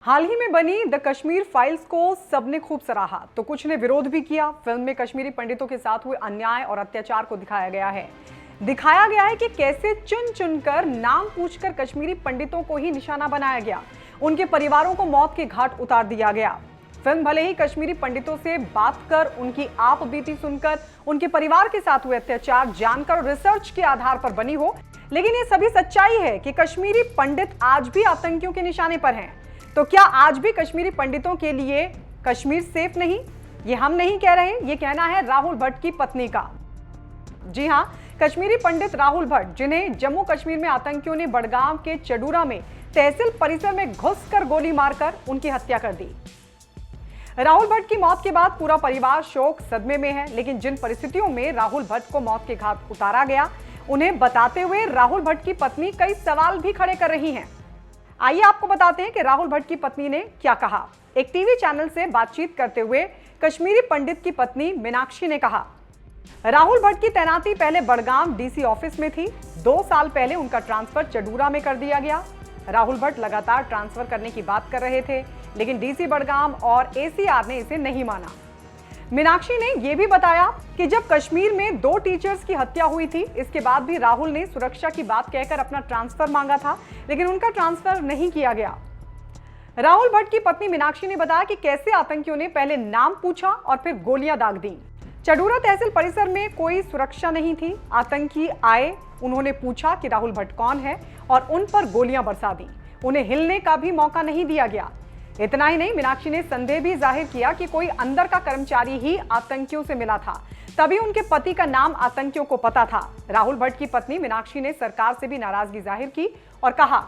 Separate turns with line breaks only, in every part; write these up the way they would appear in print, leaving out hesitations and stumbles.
हाल ही में बनी the Kashmir files को सबने खूब सराहा तो कुछ ने विरोध भी किया। फिल्म में कश्मीरी पंडितों के साथ हुए अन्याय और अत्याचार को दिखाया गया है कि कैसे चुन चुनकर नाम पूछकर कश्मीरी पंडितों को ही निशाना बनाया गया, उनके परिवारों को मौत के घाट उतार दिया गया। फिल्म भले ही कश्मीरी पंडितों से बात कर, उनकी आप बीती सुनकर, उनके परिवार के साथ हुए अत्याचार जानकर और रिसर्च के आधार पर बनी हो, लेकिन ये सभी सच्चाई है कि कश्मीरी पंडित आज भी आतंकियों के निशाने पर हैं। तो क्या आज भी कश्मीरी पंडितों के लिए कश्मीर सेफ नहीं? ये हम नहीं कह रहे, ये कहना है राहुल भट्ट की पत्नी का। जी हां, कश्मीरी पंडित राहुल भट्ट, जिन्हें जम्मू कश्मीर में आतंकियों ने बड़गांव के चडूरा में तहसील परिसर में घुसकर गोली मारकर उनकी हत्या कर दी। राहुल भट्ट की मौत के बाद पूरा परिवार शोक सदमे में है, लेकिन जिन परिस्थितियों में राहुल भट्ट को मौत के घाट उतारा गया, उन्हें बताते हुए राहुल भट्ट की पत्नी कई सवाल भी खड़े कर रही हैं। आइए आपको बताते हैं कि राहुल भट्ट की पत्नी ने क्या कहा। एक टीवी चैनल से बातचीत करते हुए कश्मीरी पंडित की पत्नी मीनाक्षी ने कहा, राहुल भट्ट की तैनाती पहले बड़गांव डीसी ऑफिस में थी। 2 साल पहले उनका ट्रांसफर चडूरा में कर दिया गया। राहुल भट्ट लगातार ट्रांसफर करने की बात कर रहे थे, लेकिन डीसी बड़गांव और एसीआर ने इसे नहीं माना। मीनाक्षी ने यह भी बताया कि जब कश्मीर में 2 टीचर्स की हत्या हुई थी, इसके बाद भी राहुल ने सुरक्षा की बात कहकर अपना ट्रांसफर मांगा था, लेकिन उनका ट्रांसफर नहीं किया गया। राहुल भट्ट की पत्नी मीनाक्षी ने बताया कि कैसे आतंकियों ने पहले नाम पूछा और फिर गोलियां दाग दी। चडूरा तहसील परिसर में कोई सुरक्षा नहीं थी। आतंकी आए, उन्होंने पूछा कि राहुल भट्ट कौन है और उन पर गोलियां बरसा दी। उन्हें हिलने का भी मौका नहीं दिया गया। इतना ही नहीं, मीनाक्षी ने संदेह भी जाहिर किया कि कोई अंदर का कर्मचारी ही आतंकियों से मिला था, तभी उनके पति का नाम आतंकियों को पता था। राहुल भट्ट की पत्नी मीनाक्षी ने सरकार से भी नाराजगी जाहिर की और कहा,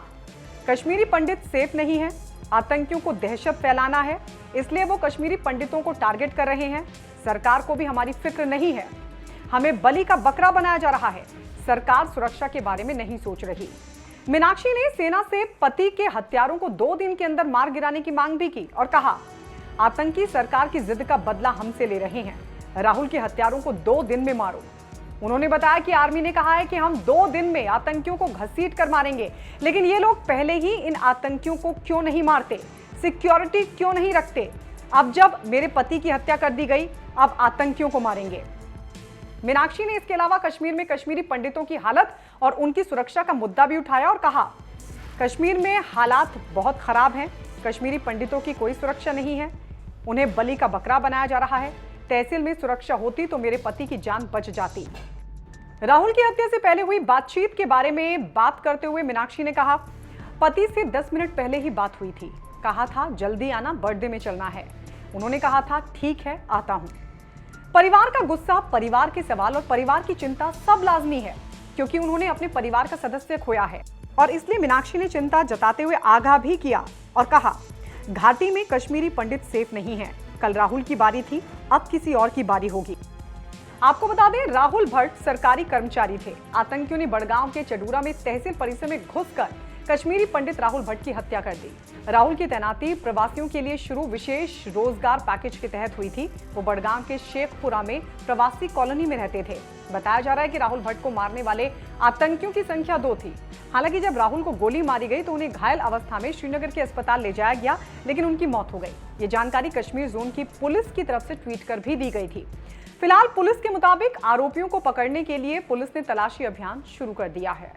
कश्मीरी पंडित सेफ नहीं है, आतंकियों को दहशत फैलाना है, इसलिए वो कश्मीरी पंडितों को टारगेट कर रहे हैं। सरकार को भी हमारी फिक्र नहीं है, हमें बलि का बकरा बनाया जा रहा है, सरकार सुरक्षा के बारे में नहीं सोच रही। मीनाक्षी ने सेना से पति के हत्यारों को 2 दिन के अंदर मार गिराने की मांग भी की और कहा, आतंकी सरकार की जिद का बदला हमसे ले रहे हैं, राहुल के हत्यारों को 2 दिन में मारो। उन्होंने बताया कि आर्मी ने कहा है कि हम 2 दिन में आतंकियों को घसीट कर मारेंगे, लेकिन ये लोग पहले ही इन आतंकियों को क्यों नहीं मारते, सिक्योरिटी क्यों नहीं रखते? अब जब मेरे पति की हत्या कर दी गई, अब आतंकियों को मारेंगे। मीनाक्षी ने इसके अलावा कश्मीर में कश्मीरी पंडितों की हालत और उनकी सुरक्षा का मुद्दा भी उठाया और कहा, कश्मीर में हालात बहुत खराब हैं, कश्मीरी पंडितों की कोई सुरक्षा नहीं है, उन्हें बलि का बकरा बनाया जा रहा है। तहसील में सुरक्षा होती तो मेरे पति की जान बच जाती। राहुल की हत्या से पहले हुई बातचीत के बारे में बात करते हुए मीनाक्षी ने कहा, पति से 10 मिनट पहले ही बात हुई थी, कहा था जल्दी आना, बर्थडे में चलना है। उन्होंने कहा था ठीक है, आता हूं। परिवार का गुस्सा, परिवार के सवाल और परिवार की चिंता सब लाजमी है, क्योंकि उन्होंने अपने परिवार का सदस्य खोया है और इसलिए मीनाक्षी ने चिंता जताते हुए आगाह भी किया और कहा, घाटी में कश्मीरी पंडित सेफ नहीं है। कल राहुल की बारी थी, अब किसी और की बारी होगी। आपको बता दें, राहुल भट्ट सरकारी कर्मचारी थे। आतंकियों ने बड़गांव के चडूरा में तहसील परिसर में घुसकर कश्मीरी पंडित राहुल भट्ट की हत्या कर दी। राहुल की तैनाती प्रवासियों के लिए शुरू विशेष रोजगार पैकेज के तहत हुई थी। वो बड़गांव के शेखपुरा में प्रवासी कॉलोनी में रहते थे। बताया जा रहा है कि राहुल भट्ट को मारने वाले आतंकियों की संख्या 2 थी। हालांकि जब राहुल को गोली मारी गई तो उन्हें घायल अवस्था में श्रीनगर के अस्पताल ले जाया गया, लेकिन उनकी मौत हो गई। ये जानकारी कश्मीर जोन की पुलिस की तरफ से ट्वीट कर भी दी गई थी। फिलहाल पुलिस के मुताबिक आरोपियों को पकड़ने के लिए पुलिस ने तलाशी अभियान शुरू कर दिया है।